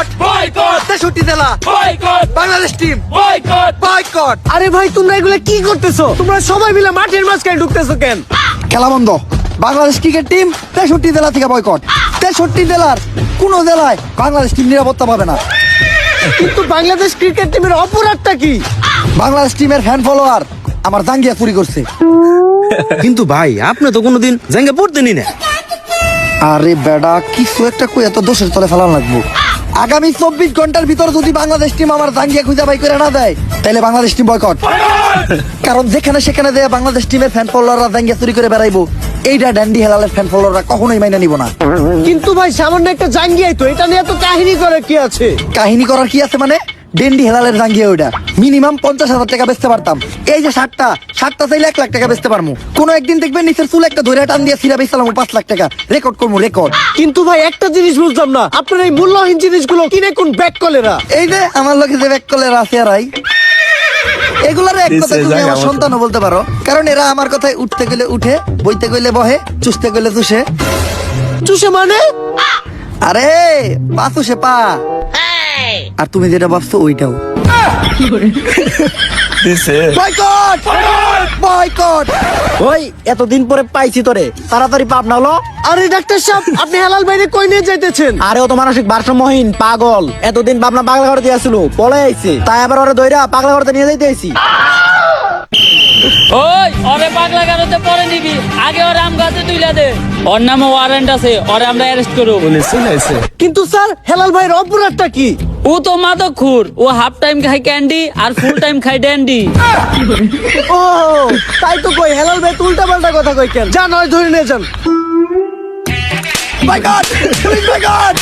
Boycott boycott 63 জেলা boycott Bangladesh team boycott boycott. আরে ভাই তোমরা এগুলো কি করতেছো? তোমরা সবাই মিলে মাঠের মাঝখানে ঢুকতেছো কেন? খেলা বন্ধ। বাংলাদেশ ক্রিকেট টিম 63 জেলা থেকে বয়কট। 63 জেলার কোন জেলায় বাংলাদেশ টিম নিরাপত্তা পাবে না। কিন্তু বাংলাদেশ ক্রিকেট টিমের অপরাধটা কি? বাংলাদেশ টিমের ফ্যান ফলোয়ার আমার জাঙ্গিয়া চুরি করছে। কিন্তু ভাই আপনি তো কোনোদিন জাঙ্গা পড়তেনি না। আরে বেডা কিছু একটা কই এত দোষের তলে ফেলান লাগবো। আগামী 24 ঘন্টার ভিতর যদি বাংলাদেশ টিম আমার জাঙ্গিয়া খুঁজে বাই করে না দেয় তাহলে বাংলাদেশ টিম বয়কট। কারণ যেখানে সেখানে দেয়া বাংলাদেশ টিমের ফ্যান ফলোয়াররা জাঙ্গিয়া চুরি করে বেড়াইবো, এইটা ড্যান্ডি হেলালের ফ্যান ফলোয়াররা কখনোই মাইনা নিব না। কিন্তু ভাই সামান্য একটা জাঙ্গিয়াই তো, এটা নিয়ে তো কাহিনী করে কি আছে? কাহিনী করার কি আছে মানে? ডেন্ডি হেলালের জাঙ্গিয়া ওইটা মিনিমাম 50,000 টাকা বেচতে পারতাম। এই যে শার্টটা চাইলে 1 লাখ টাকা বেচতে পারবো। কোনো একদিন দেখবেন নিচের চুল একটা ধরে টান দিয়ে সিরা বেচলাম 5 লাখ টাকা রেকর্ড করবো রেকর্ড। কিন্তু ভাই একটা জিনিস বুঝলাম না, আপনার এই মূল্যহীন জিনিসগুলো কিনে কোন ব্যাক কলেরা? এই যে আমার লোকে যে ব্যাক কলের আছে আরাই, এগুলার এক কথা তুমি আমার সন্তানও বলতে পারো। কারণ এরা আমার কথায় উঠতে গেলে উঠে, বইতে গেলে বহে, চুষতে গেলে চুষে। চুষে মানে? আরে পা চুষে পা। আর তুমি যেটা ভাবছো ওইটাও। Boycott boycott. ওই এতদিন পরে পাইছি তোরে, তাড়াতাড়ি পাপ না হলো। আরে ডাক্তার সাহেব, আপনি হেলাল বাইরে কই নিয়ে যাইতেছেন? আরে ও তো মানসিক ভারসাম্যহীন পাগল, এতদিন ভাবনা পাগলা করতে আসছিল, পলে আইছে, তাই আবার ওরে দইরা পাগলা করতে নিয়ে যাইতে আইছি। ওই ওরে পাগলা গারোতে পরে নিবি, আগে ওর আম গাছে তুইলা দে। ওর নামে ওয়ারেন্ট আছে, ওরে আমরা অ্যারেস্ট করব। কিন্তু স্যার হেলাল ভাইয়ের অপরাধটা কি? ও তো মাদকখোর, ও হাফ টাইম খায় ক্যান্ডি আর ফুল টাইম খায় ড্যান্ডি। ও তাই তো কই, হেলাল ভাই উল্টা পাল্টা কথা কই কেন? যা নয় ধরে নিয়ে যান। Boycott police boycott.